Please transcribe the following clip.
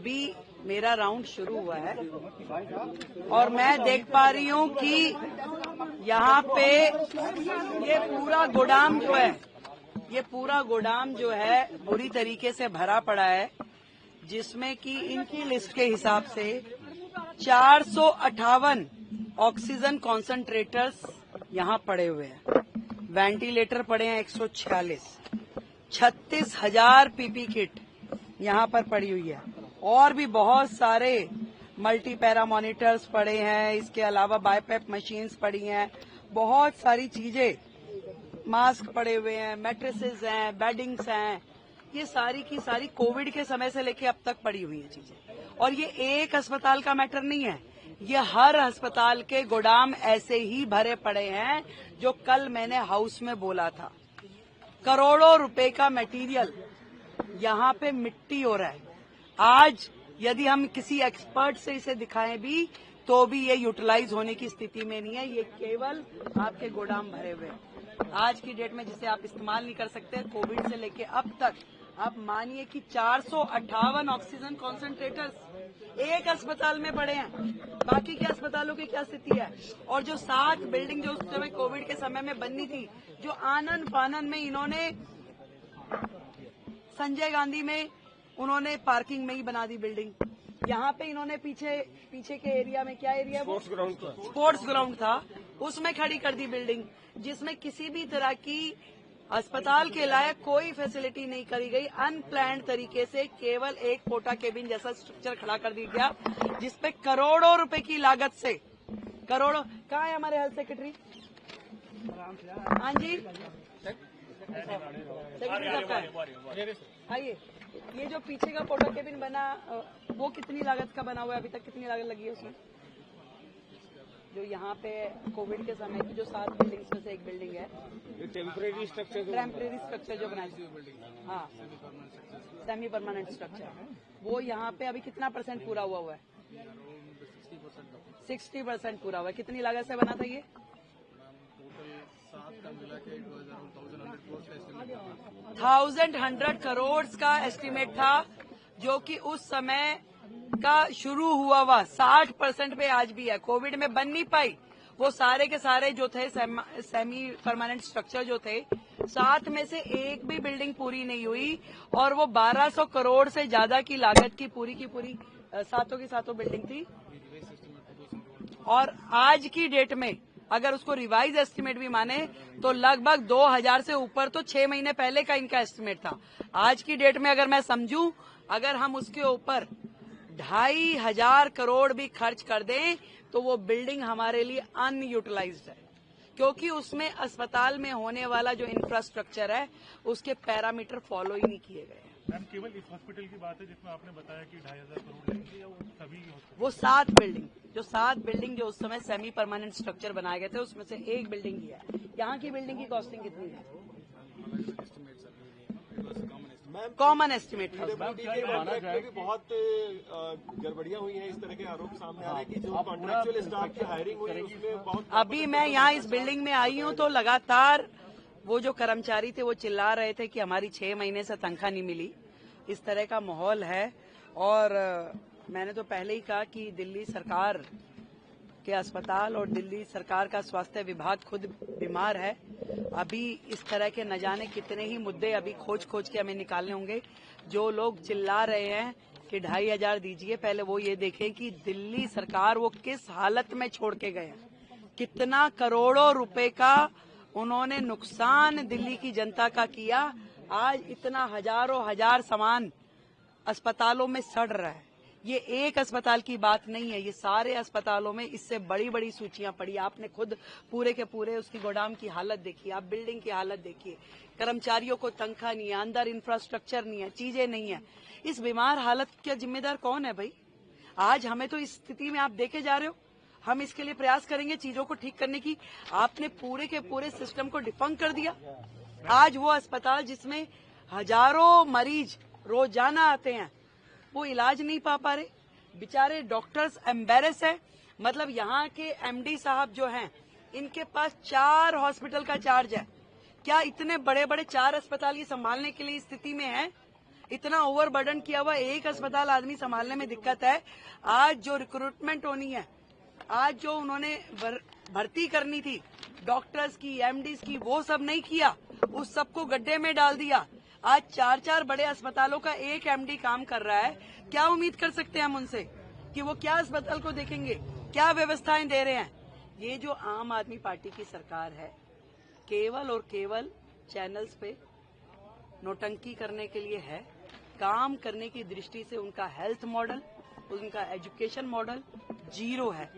अभी मेरा राउंड शुरू हुआ है और मैं देख पा रही हूँ कि यहाँ पे ये पूरा गोदाम जो है बुरी तरीके से भरा पड़ा है, जिसमें कि इनकी लिस्ट के हिसाब से 458 ऑक्सीजन कॉन्सेंट्रेटर्स यहाँ पड़े हुए हैं, वेंटिलेटर पड़े हैं 146, 36,000 पीपी किट यहाँ पर पड़ी हुई है और भी बहुत सारे मल्टी पैरा मॉनिटर्स पड़े हैं। इसके अलावा बाईपैप मशीन्स पड़ी हैं, बहुत सारी चीजें, मास्क पड़े हुए हैं, मैट्रेसेस हैं, बेडिंग्स हैं, ये सारी की सारी कोविड के समय से लेके अब तक पड़ी हुई हैं चीजें। और ये एक अस्पताल का मैटर नहीं है, ये हर अस्पताल के गोदाम ऐसे ही भरे पड़े हैं। जो कल मैंने हाउस में बोला था, करोड़ों रुपए का मटेरियल यहाँ पे मिट्टी हो रहा है। आज यदि हम किसी एक्सपर्ट से इसे दिखाएं भी तो भी ये यूटिलाइज होने की स्थिति में नहीं है। ये केवल आपके गोदाम भरे हुए हैं आज की डेट में, जिसे आप इस्तेमाल नहीं कर सकते। कोविड से लेके अब तक आप मानिए कि 458 ऑक्सीजन कॉन्सेंट्रेटर्स एक अस्पताल में पड़े हैं। बाकी के अस्पतालों की क्या स्थिति है? और जो 7 बिल्डिंग जो उस समय कोविड के समय में बननी थी, जो आनन फानन में इन्होंने संजय गांधी में उन्होंने पार्किंग में ही बना दी बिल्डिंग। यहाँ पे इन्होंने पीछे के एरिया में, क्या एरिया वो स्पोर्ट्स ग्राउंड था, उसमें खड़ी कर दी बिल्डिंग, जिसमें किसी भी तरह की अस्पताल के लायक कोई फैसिलिटी नहीं करी गई। अनप्लान्ड तरीके से केवल एक पोटा केबिन जैसा स्ट्रक्चर खड़ा कर दिया गया, जिसपे करोड़ों रुपए की लागत से करोड़ों। कहाँ है हमारे हेल्थ सेक्रेटरी? हाँ जी, सेक्रेटरी साहब का आइए। ये जो पीछे का पोटा केबिन बना, वो कितनी लागत का बना हुआ है? अभी तक कितनी लागत लगी है उसमें? जो यहाँ पे कोविड के समय की जो 7 बिल्डिंग्स में से एक बिल्डिंग है, टेम्परेरी स्ट्रक्चर जो बनाया, हाँ, सेमी परमानेंट स्ट्रक्चर, वो यहाँ पे अभी कितना % पूरा हुआ है? 60% पूरा हुआ है। कितनी लागत से बना था ये? 1,100 करोड़ का एस्टीमेट था, जो कि उस समय का शुरू हुआ 60% पे आज भी है। कोविड में बन नहीं पाई। वो सारे के सारे जो थे सेमी परमानेंट स्ट्रक्चर जो थे, 7 में से एक भी बिल्डिंग पूरी नहीं हुई और वो 1200 करोड़ से ज्यादा की लागत की पूरी 7 बिल्डिंग थी। और आज की डेट में अगर उसको रिवाइज एस्टीमेट भी माने तो लगभग 2000 से ऊपर तो 6 महीने पहले का इनका एस्टीमेट था। आज की डेट में अगर मैं समझूं, अगर हम उसके ऊपर 2,500 करोड़ भी खर्च कर दें तो वो बिल्डिंग हमारे लिए अनयूटिलाइज्ड है, क्योंकि उसमें अस्पताल में होने वाला जो इंफ्रास्ट्रक्चर है उसके पैरामीटर फॉलो ही नहीं किए गए हैं। मैम, केवल इस हॉस्पिटल की बात है जिसमें आपने बताया कि 2,500 करोड़ लगेंगे, या वो सभी वो 7 बिल्डिंग जो उस समय सेमी परमानेंट स्ट्रक्चर बनाए गए थे, उसमें से एक बिल्डिंग ही है। यहाँ की बिल्डिंग की कॉस्टिंग कितनी है? कॉमन एस्टिमेट था। बहुत गड़बड़ियां हुई हैं, इस तरह के आरोप सामने आ रहे हैं कि जो कॉन्ट्रैक्चुअल स्टाफ की हायरिंग हुई है उसमें बहुत। अभी मैं यहाँ इस बिल्डिंग में आई हूँ तो लगातार वो जो कर्मचारी थे वो चिल्ला रहे थे कि हमारी 6 महीने से तनख्वाह नहीं मिली। इस तरह का माहौल है। और मैंने तो पहले ही कहा कि दिल्ली सरकार के अस्पताल और दिल्ली सरकार का स्वास्थ्य विभाग खुद बीमार है। अभी इस तरह के न जाने कितने ही मुद्दे अभी खोज के हमें निकालने होंगे। जो लोग चिल्ला रहे हैं कि 2,500 दीजिए, पहले वो ये देखें कि दिल्ली सरकार वो किस हालत में छोड़ के गए हैं। कितना करोड़ों रुपए का उन्होंने नुकसान दिल्ली की जनता का किया। आज इतना हजार सामान अस्पतालों में सड़ रहा है। ये एक अस्पताल की बात नहीं है, ये सारे अस्पतालों में इससे बड़ी सूचियां पड़ी। आपने खुद पूरे के पूरे उसकी गोदाम की हालत देखी, आप बिल्डिंग की हालत देखिए। कर्मचारियों को तनख्वाह नहीं है, अंदर इंफ्रास्ट्रक्चर नहीं है, चीजें नहीं है। इस बीमार हालत का जिम्मेदार कौन है भाई? आज हमें तो इस स्थिति में आप देखे जा रहे हो। हम इसके लिए प्रयास करेंगे चीजों को ठीक करने की। आपने पूरे के पूरे सिस्टम को डिफंक कर दिया। आज वो अस्पताल जिसमें हजारों मरीज रोजाना आते हैं, वो इलाज नहीं पा रहे। बेचारे डॉक्टर्स एम्बेरस है। मतलब यहाँ के एमडी साहब जो हैं, इनके पास 4 हॉस्पिटल का चार्ज है। क्या इतने बड़े 4 अस्पताल ये संभालने के लिए स्थिति में है? इतना ओवरबर्डन किया हुआ, एक अस्पताल आदमी संभालने में दिक्कत है। आज जो रिक्रूटमेंट होनी है, आज जो उन्होंने भर्ती करनी थी डॉक्टर्स की, एमडीज की, वो सब नहीं किया, उस सबको गड्ढे में डाल दिया। आज 4-4 बड़े अस्पतालों का एक एमडी काम कर रहा है। क्या उम्मीद कर सकते हैं हम उनसे कि वो क्या अस्पताल को देखेंगे, क्या व्यवस्थाएं दे रहे हैं? ये जो आम आदमी पार्टी की सरकार है, केवल और केवल चैनल्स पे नौटंकी करने के लिए है। काम करने की दृष्टि से उनका हेल्थ मॉडल, उनका एजुकेशन मॉडल जीरो है।